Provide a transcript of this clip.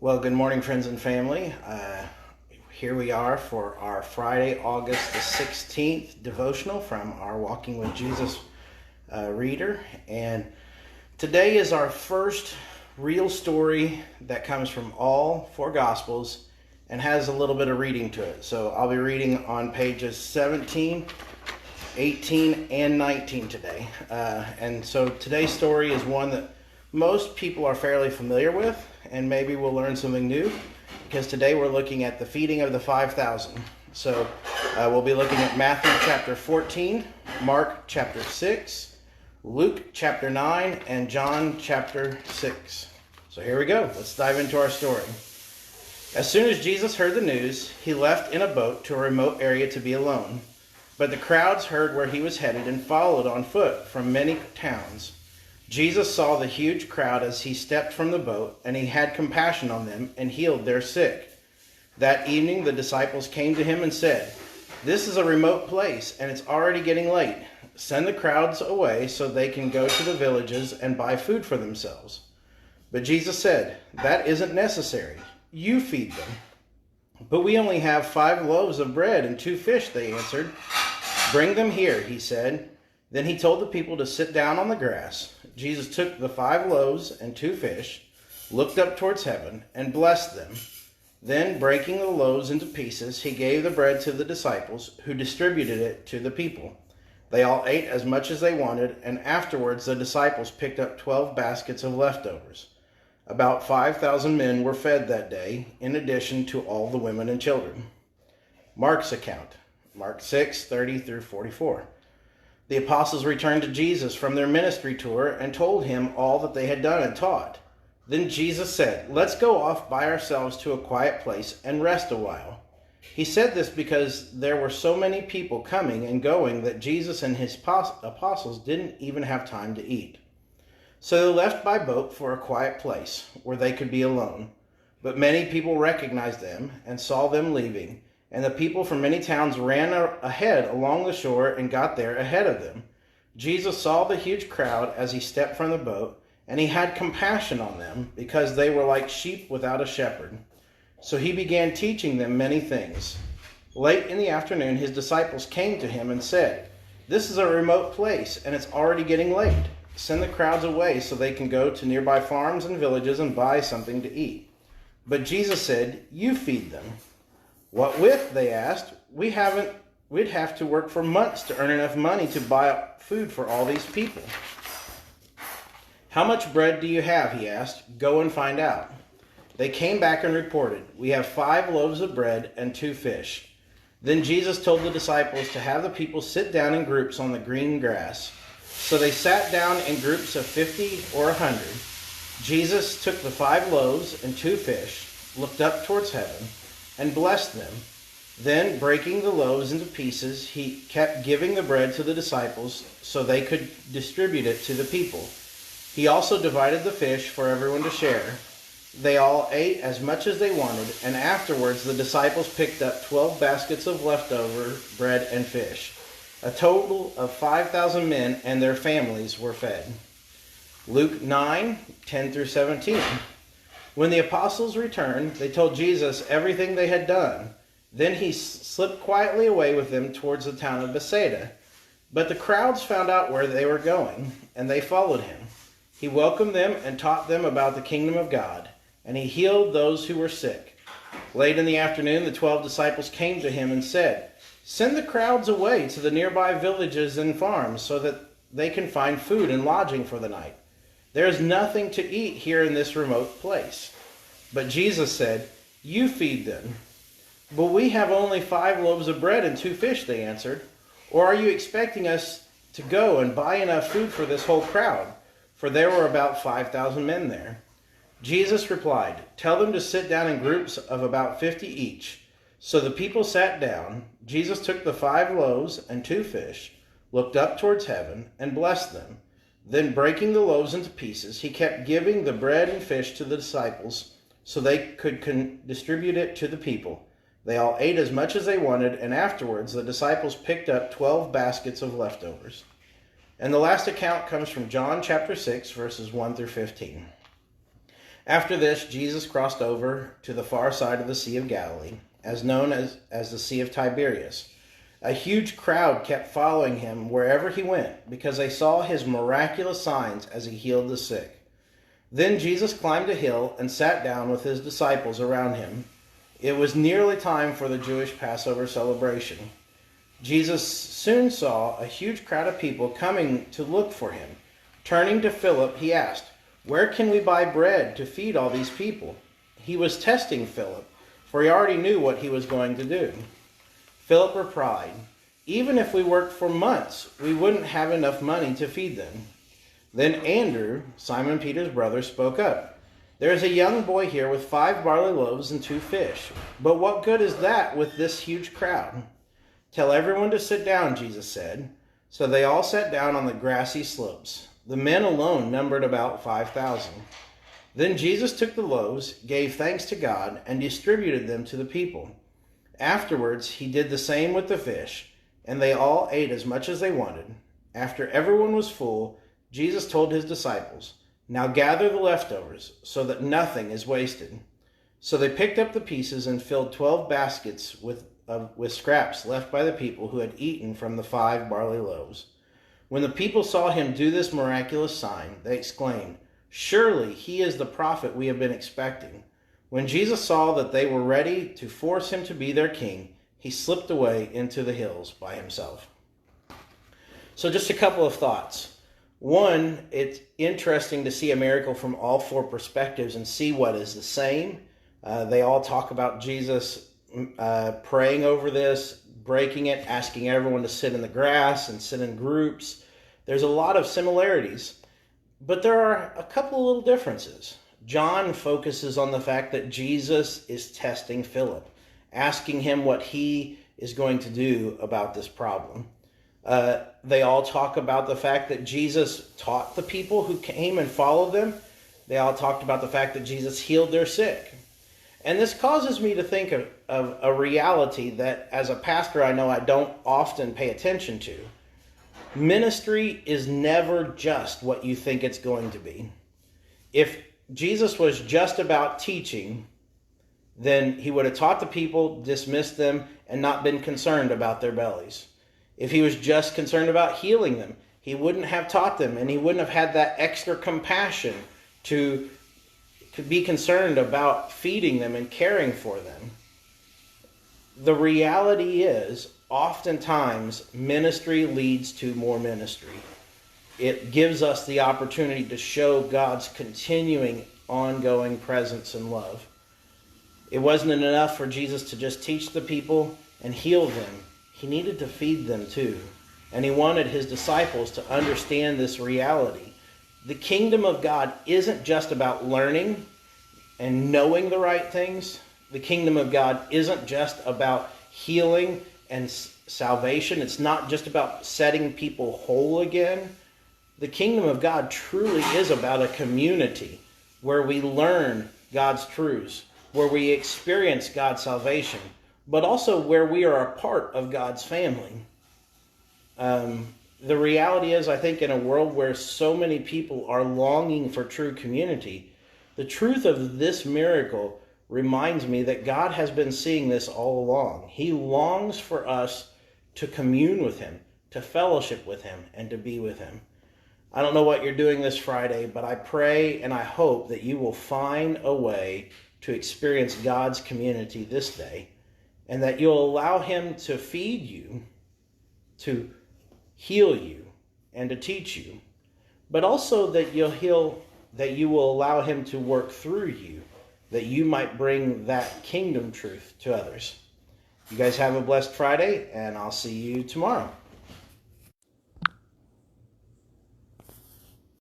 Well, good morning, friends and family. Here we are for our Friday, August the 16th devotional from our Walking with Jesus reader. And today is our first real story that comes from all four Gospels and has a little bit of reading to it. So I'll be reading on pages 17, 18, and 19 today. And so today's story is one that most people are fairly familiar with, and maybe we'll learn something new, because today we're looking at the feeding of the 5,000. So we'll be looking at Matthew chapter 14, Mark chapter 6, Luke chapter 9, and John chapter 6. So here we go. Let's dive into our story. As soon as Jesus heard the news, he left in a boat to a remote area to be alone. But the crowds heard where he was headed and followed on foot from many towns. Jesus saw the huge crowd as he stepped from the boat, and he had compassion on them and healed their sick. That evening the disciples came to him and said, "This is a remote place, and it's already getting late. Send the crowds away so they can go to the villages and buy food for themselves." But Jesus said, "That isn't necessary. You feed them." "But we only have 5 loaves of bread and 2 fish," they answered. "Bring them here," he said. Then he told the people to sit down on the grass. Jesus took the 5 loaves and 2 fish, looked up towards heaven, and blessed them. Then, breaking the loaves into pieces, he gave the bread to the disciples, who distributed it to the people. They all ate as much as they wanted, and afterwards the disciples picked up 12 baskets of leftovers. About 5,000 men were fed that day, in addition to all the women and children. Mark's account, Mark 6:30 through 44. The apostles returned to Jesus from their ministry tour and told him all that they had done and taught. Then Jesus said, "Let's go off by ourselves to a quiet place and rest a while." He said this because there were so many people coming and going that Jesus and his apostles didn't even have time to eat. So they left by boat for a quiet place where they could be alone. But many people recognized them and saw them leaving. And the people from many towns ran ahead along the shore and got there ahead of them. Jesus saw the huge crowd as he stepped from the boat, and he had compassion on them because they were like sheep without a shepherd. So he began teaching them many things. Late in the afternoon, his disciples came to him and said, "This is a remote place, and it's already getting late. Send the crowds away so they can go to nearby farms and villages and buy something to eat." But Jesus said, "You feed them." "What with?" they asked. We'd have to work for months to earn enough money to buy food for all these people." "How much bread do you have?" he asked. "Go and find out." They came back and reported, "We have 5 loaves of bread and 2 fish." Then Jesus told the disciples to have the people sit down in groups on the green grass. So they sat down in groups of 50 or 100. Jesus took the 5 loaves and 2 fish, looked up towards heaven, and blessed them. Then, breaking the loaves into pieces, he kept giving the bread to the disciples so they could distribute it to the people. He also divided the fish for everyone to share. They all ate as much as they wanted, and afterwards the disciples picked up 12 baskets of leftover bread and fish. A total of 5,000 men and their families were fed. Luke 9:10 through 17. When the apostles returned, they told Jesus everything they had done. Then he slipped quietly away with them towards the town of Bethsaida. But the crowds found out where they were going, and they followed him. He welcomed them and taught them about the kingdom of God, and he healed those who were sick. Late in the afternoon, the 12 disciples came to him and said, "Send the crowds away to the nearby villages and farms so that they can find food and lodging for the night. There is nothing to eat here in this remote place." But Jesus said, "You feed them." "But we have only 5 loaves of bread and 2 fish," they answered. "Or are you expecting us to go and buy enough food for this whole crowd?" For there were about 5,000 men there. Jesus replied, "Tell them to sit down in groups of about 50 each." So the people sat down. Jesus took the 5 loaves and 2 fish, looked up towards heaven, and blessed them. Then, breaking the loaves into pieces, he kept giving the bread and fish to the disciples so they could distribute it to the people. They all ate as much as they wanted, and afterwards the disciples picked up 12 baskets of leftovers. And the last account comes from John chapter 6, verses 1 through 15. After this, Jesus crossed over to the far side of the Sea of Galilee, as known as the Sea of Tiberias. A huge crowd kept following him wherever he went, because they saw his miraculous signs as he healed the sick. Then Jesus climbed a hill and sat down with his disciples around him. It was nearly time for the Jewish Passover celebration. Jesus soon saw a huge crowd of people coming to look for him. Turning to Philip, he asked, "Where can we buy bread to feed all these people?" He was testing Philip, for he already knew what he was going to do. Philip replied, "Even if we worked for months, we wouldn't have enough money to feed them." Then Andrew, Simon Peter's brother, spoke up. "There is a young boy here with 5 barley loaves and 2 fish. But what good is that with this huge crowd?" "Tell everyone to sit down," Jesus said. So they all sat down on the grassy slopes. The men alone numbered about 5,000. Then Jesus took the loaves, gave thanks to God, and distributed them to the people. Afterwards, he did the same with the fish, and they all ate as much as they wanted. After everyone was full, Jesus told his disciples, "Now gather the leftovers, so that nothing is wasted." So they picked up the pieces and filled 12 baskets with scraps left by the people who had eaten from the 5 barley loaves. When the people saw him do this miraculous sign, they exclaimed, "Surely he is the prophet we have been expecting." When Jesus saw that they were ready to force him to be their king, he slipped away into the hills by himself. So just a couple of thoughts. One, it's interesting to see a miracle from all 4 perspectives and see what is the same. They all talk about Jesus praying over this, breaking it, asking everyone to sit in the grass and sit in groups. There's a lot of similarities, but there are a couple of little differences. John focuses on the fact that Jesus is testing Philip, asking him what he is going to do about this problem. They all talk about the fact that Jesus taught the people who came and followed them. They all talked about the fact that Jesus healed their sick. And this causes me to think of a reality that as a pastor I know I don't often pay attention to. Ministry is never just what you think it's going to be. If Jesus was just about teaching, then he would have taught the people, dismissed them, and not been concerned about their bellies. If he was just concerned about healing them, he wouldn't have taught them, and he wouldn't have had that extra compassion to be concerned about feeding them and caring for them. The reality is, oftentimes, ministry leads to more ministry. It gives us the opportunity to show God's continuing, ongoing presence and love. It wasn't enough for Jesus to just teach the people and heal them. He needed to feed them too. And he wanted his disciples to understand this reality. The kingdom of God isn't just about learning and knowing the right things. The kingdom of God isn't just about healing and salvation. It's not just about setting people whole again. The kingdom of God truly is about a community where we learn God's truths, where we experience God's salvation, but also where we are a part of God's family. The reality is, I think in a world where so many people are longing for true community, the truth of this miracle reminds me that God has been seeing this all along. He longs for us to commune with him, to fellowship with him, and to be with him. I don't know what you're doing this Friday, but I pray and I hope that you will find a way to experience God's community this day, and that you'll allow him to feed you, to heal you, and to teach you, but also that you will allow him to work through you, that you might bring that kingdom truth to others. You guys have a blessed Friday, and I'll see you tomorrow.